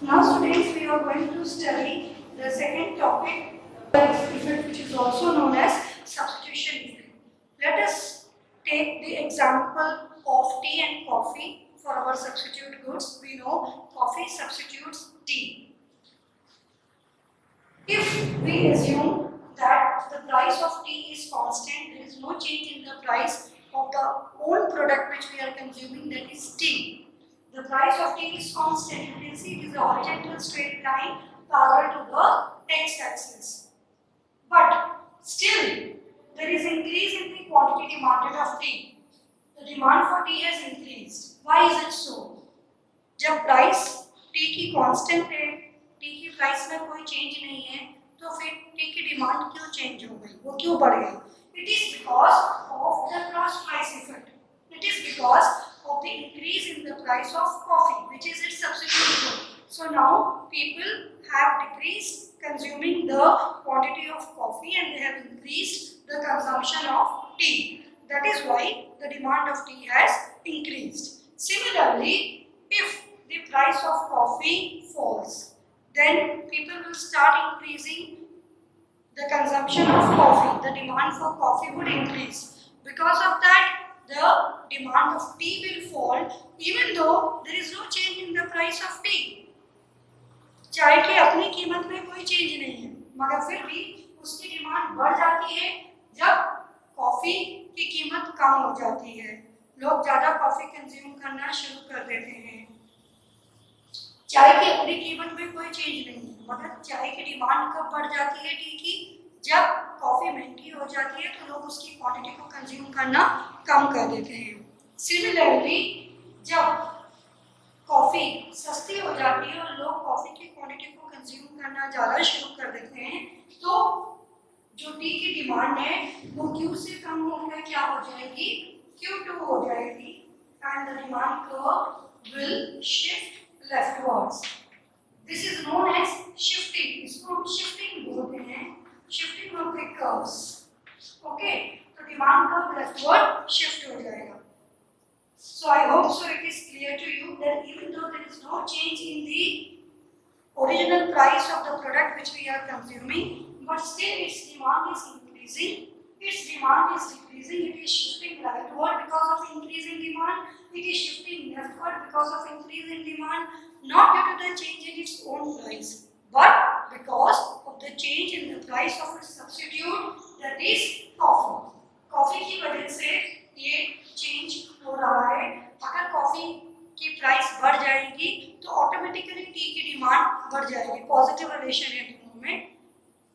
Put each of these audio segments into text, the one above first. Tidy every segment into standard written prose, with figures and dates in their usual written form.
Now students, we are going to study the second topic, effect, which is also known as substitution effect. Let us take the example of tea and coffee for our substitute goods. We know coffee substitutes tea. If we assume that the price of tea is constant, there is no change in the price of the own product which we are consuming, that is tea. The price of tea is constant. You can see it is a horizontal straight line parallel to the x-axis. But still, there is increase in the quantity demanded of tea. The demand for tea has increased. Why is it so? जब price T की constant है, T की price में कोई change नहीं है, तो फिर टी की डिमांड क्यों चेंज हो गई, वो क्यों बढ़ गई? It is because of the cross price effect. It is because of the increase in the price of coffee, which is its substitute good. So now people have decreased consuming the quantity of coffee and they have increased the consumption of tea. That is why the demand of tea has increased. Similarly, if the price of coffee falls, then people will start increasing the consumption of coffee. The demand for coffee would increase. Because of that, the demand of tea will fall, even though there is no change in the price of tea. चाय की अपनी कीमत में कोई change नहीं है, मगर फिर भी उसकी डिमांड बढ़ जाती है जब कॉफी की कीमत कम हो जाती है. लोग ज्यादा कॉफी कंज्यूम करना शुरू कर देते हैं. चाय की अपनी कीमत में कोई चेंज नहीं है, मगर चाय की डिमांड कब बढ़ जाती है टी की? जब कॉफी महंगी हो जाती है तो लोग उसकी क्वांटिटी को कंज्यूम करना कम कर देते हैं. सिमिलरली, जब कॉफी सस्ती हो जाती है और लोग कॉफी की क्वांटिटी को कंज्यूम करना ज़्यादा शुरू कर देते हैं, तो जो टी की डिमांड है वो क्यू से कम होकर क्या हो जाएगी? Q2 हो जाएगी, and the demand curve will shift leftwards. This is known as shifting. इसको हम शिफ्टिंग बोलते हैं, shifting of the curves. Okay, तो demand curve leftward shift हो जाएगा. So I hope so it is clear to you that even though there is no change in the original price of the product which we are consuming, but still its demand is increasing. Its demand is decreasing. It is shifting rightward because of increasing demand. It is shifting leftward because of increasing demand, not due to the change in its own price, but because of the change in the price of its substitute, that is coffee. Coffee की वजह से ये change हो रहा है. अगर coffee की price बढ़ जाएगी तो ऑटोमेटिकली टी की डिमांड बढ़ जाएगी. पॉजिटिव रिलेशन है दोनों में,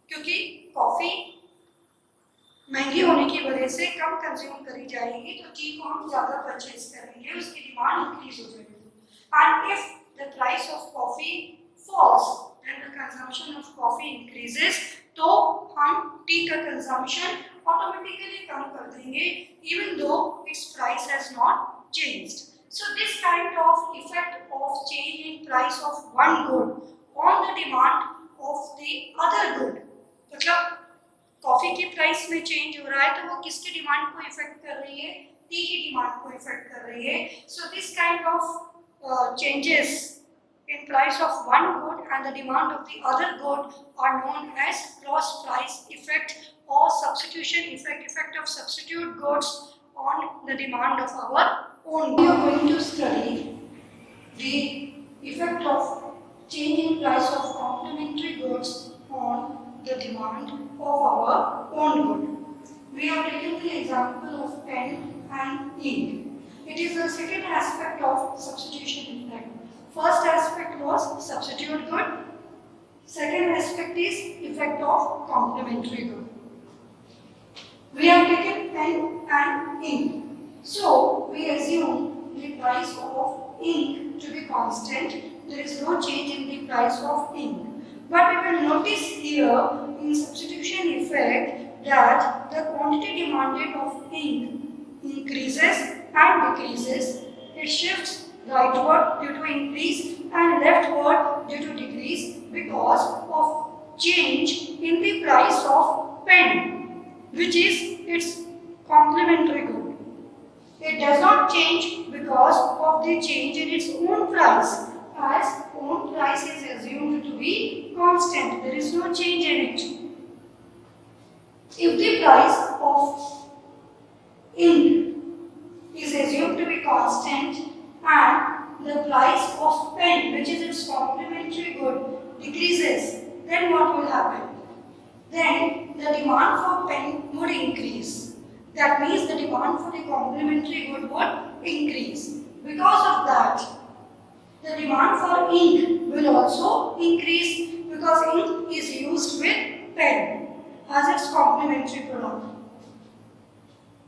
क्योंकि कॉफी महंगी होने की वजह से कम कंज्यूम करी जाएगी तो टी को हम ज्यादा परचेज करेंगे, उसकी डिमांड इंक्रीज हो जाएगी. And if the price of coffee falls and the consumption of coffee increases, तो हम टी का consumption automatically कम कर देंगे, even though its price has not changed. So this kind of effect of change in price of one good on the demand of the other good, मतलब coffee की price में change हो रहा है तो वो किसकी डिमांड को इफेक्ट कर रही है? टी की डिमांड को इफेक्ट कर रही है. So this kind of changes in price of one good and the demand of the other good are known as cross price effect or substitution effect, effect of substitute goods on the demand of our own. We are going to study the effect of change in price of complementary goods on the demand of our own good. We have taken the example of pen and ink. It is the second aspect of substitution effect. First aspect was substitute good. Second aspect is effect of complementary good. We have taken pen and ink. So we assume the price of ink to be constant. There is no change in the price of ink. But we will notice here in substitution effect that the quantity demanded of ink increases and decreases. It shifts rightward due to increase and leftward due to decrease because of change in the price of pen, which is its complementary good. It does not change because of the change in its own price, as own price is there is no change in it. If the price of ink is assumed to be constant and the price of pen, which is its complementary good, decreases, then what will happen? Then the demand for pen would increase. That means the demand for the complementary good would increase. Because of that, the demand for ink will also increase because ink is used with pen as its complementary product.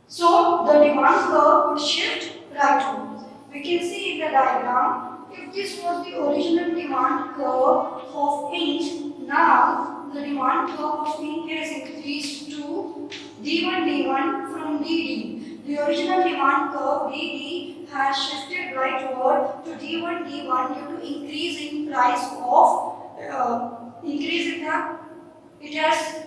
So the demand curve would shift rightwards. We can see in the diagram, if this was the original demand curve of ink, now the demand curve of ink has increased to D1 from DD. The original demand curve DD has shifted rightward to D1 due to increase in price of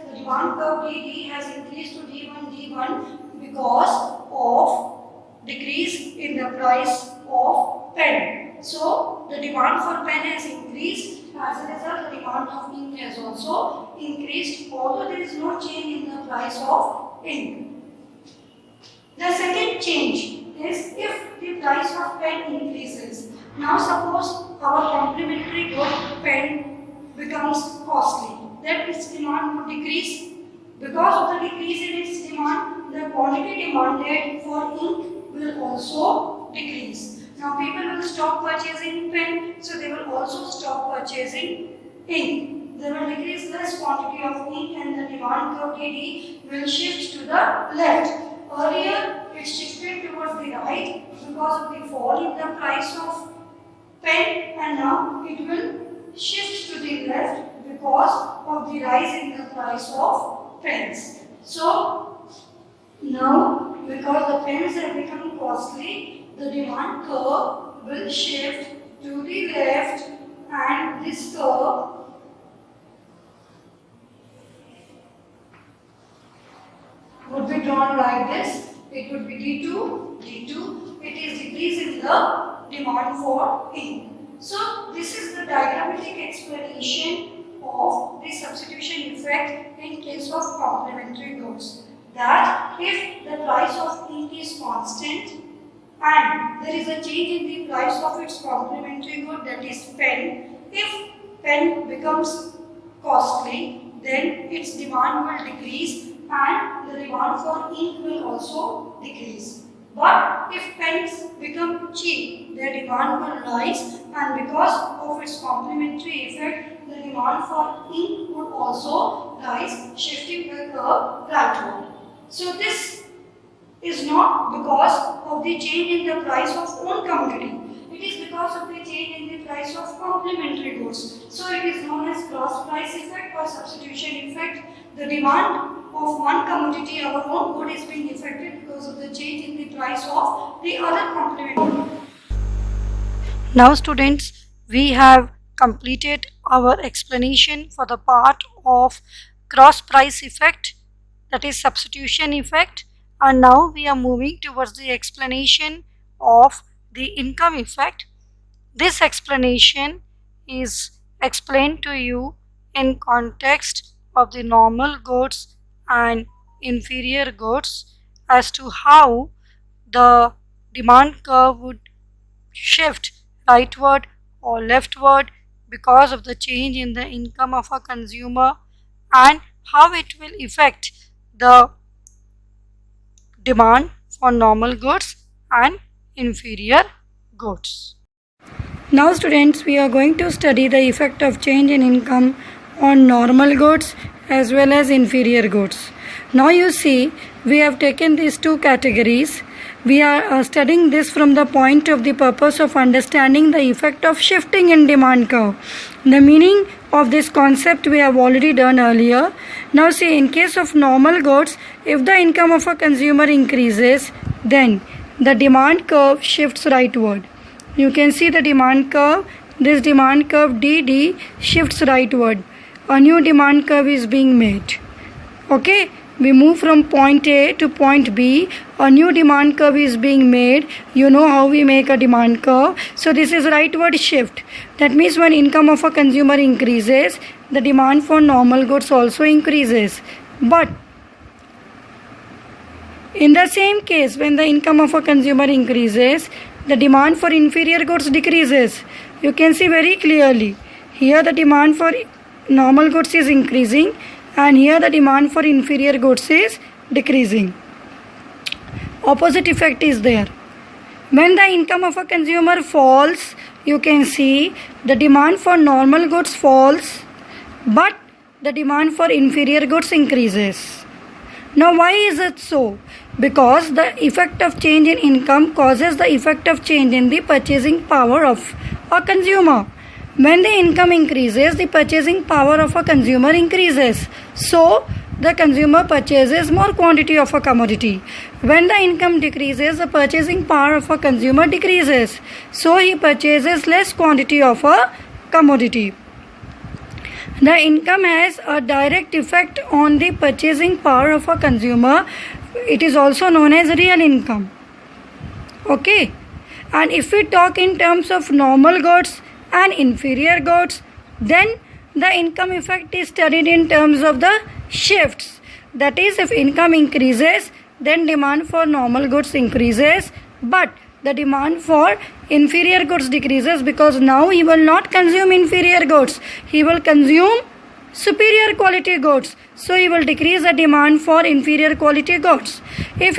the demand curve DD has increased to D1 because of decrease in the price of pen. So the demand for pen has increased. As a result, the demand of ink has also increased, although there is no change in the price of ink. The second change is if the price of pen increases. Now suppose our complementary good pen becomes costly, then its demand would decrease. Because of the decrease in its demand, the quantity demanded for ink will also decrease. Now people will stop purchasing pen, so they will also stop purchasing ink. They will decrease less quantity of ink and the demand curve DD will shift to the left. Earlier it shifted towards the right because of the fall in the price of pen, and now it will shift to the left because of the rise in the price of pens. So now, because the pens have become costly, the demand curve will shift to the left, and this curve would be drawn like this. It would be D2. It is decrease in the demand for ink. So this is the diagrammatic explanation of the substitution effect in case of complementary goods. That if the price of ink is constant and there is a change in the price of its complementary good, that is pen, if pen becomes costly, then its demand will decrease and the demand for ink will also decrease. But if pens become cheap, their demand will rise, and because of its complementary effect, the demand for ink would also rise, shifting the curve rightward. So this is not because of the change in the price of one commodity. It is because of the change in the price of complementary goods. So it is known as cross price effect or substitution effect. The demand of one commodity, our own good, is being affected because of the change in the price of the other complementary good. Now students, we have completed our explanation for the part of cross price effect, that is substitution effect, and now we are moving towards the explanation of the income effect. This explanation is explained to you in context of the normal goods and inferior goods as to how the demand curve would shift rightward or leftward because of the change in the income of a consumer, and how it will affect the demand for normal goods and inferior goods. Now students, we are going to study the effect of change in income on normal goods as well as inferior goods. Now you see, we have taken these two categories. We are studying this from the point of the purpose of understanding the effect of shifting in demand curve. The meaning of this concept we have already done earlier. Now see, in case of normal goods, if the income of a consumer increases, then the demand curve shifts rightward. You can see the demand curve. This demand curve DD shifts rightward. A new demand curve is being made. Okay, we move from point A to point B, a new demand curve is being made. You know how we make a demand curve. So this is rightward shift. That means when income of a consumer increases, the demand for normal goods also increases. But in the same case, when the income of a consumer increases, the demand for inferior goods decreases. You can see very clearly. Here the demand for normal goods is increasing, and here the demand for inferior goods is decreasing. Opposite effect is there. When the income of a consumer falls, you can see the demand for normal goods falls, but the demand for inferior goods increases. Now why is it so? Because the effect of change in income causes the effect of change in the purchasing power of a consumer. When the income increases, the purchasing power of a consumer increases. So the consumer purchases more quantity of a commodity. When the income decreases, the purchasing power of a consumer decreases. So he purchases less quantity of a commodity. The income has a direct effect on the purchasing power of a consumer. It is also known as real income. Okay. And if we talk in terms of normal goods and inferior goods, then the income effect is studied in terms of the shifts. That is, if income increases, then demand for normal goods increases, but the demand for inferior goods decreases, because now he will not consume inferior goods, he will consume superior quality goods. So he will decrease the demand for inferior quality goods. If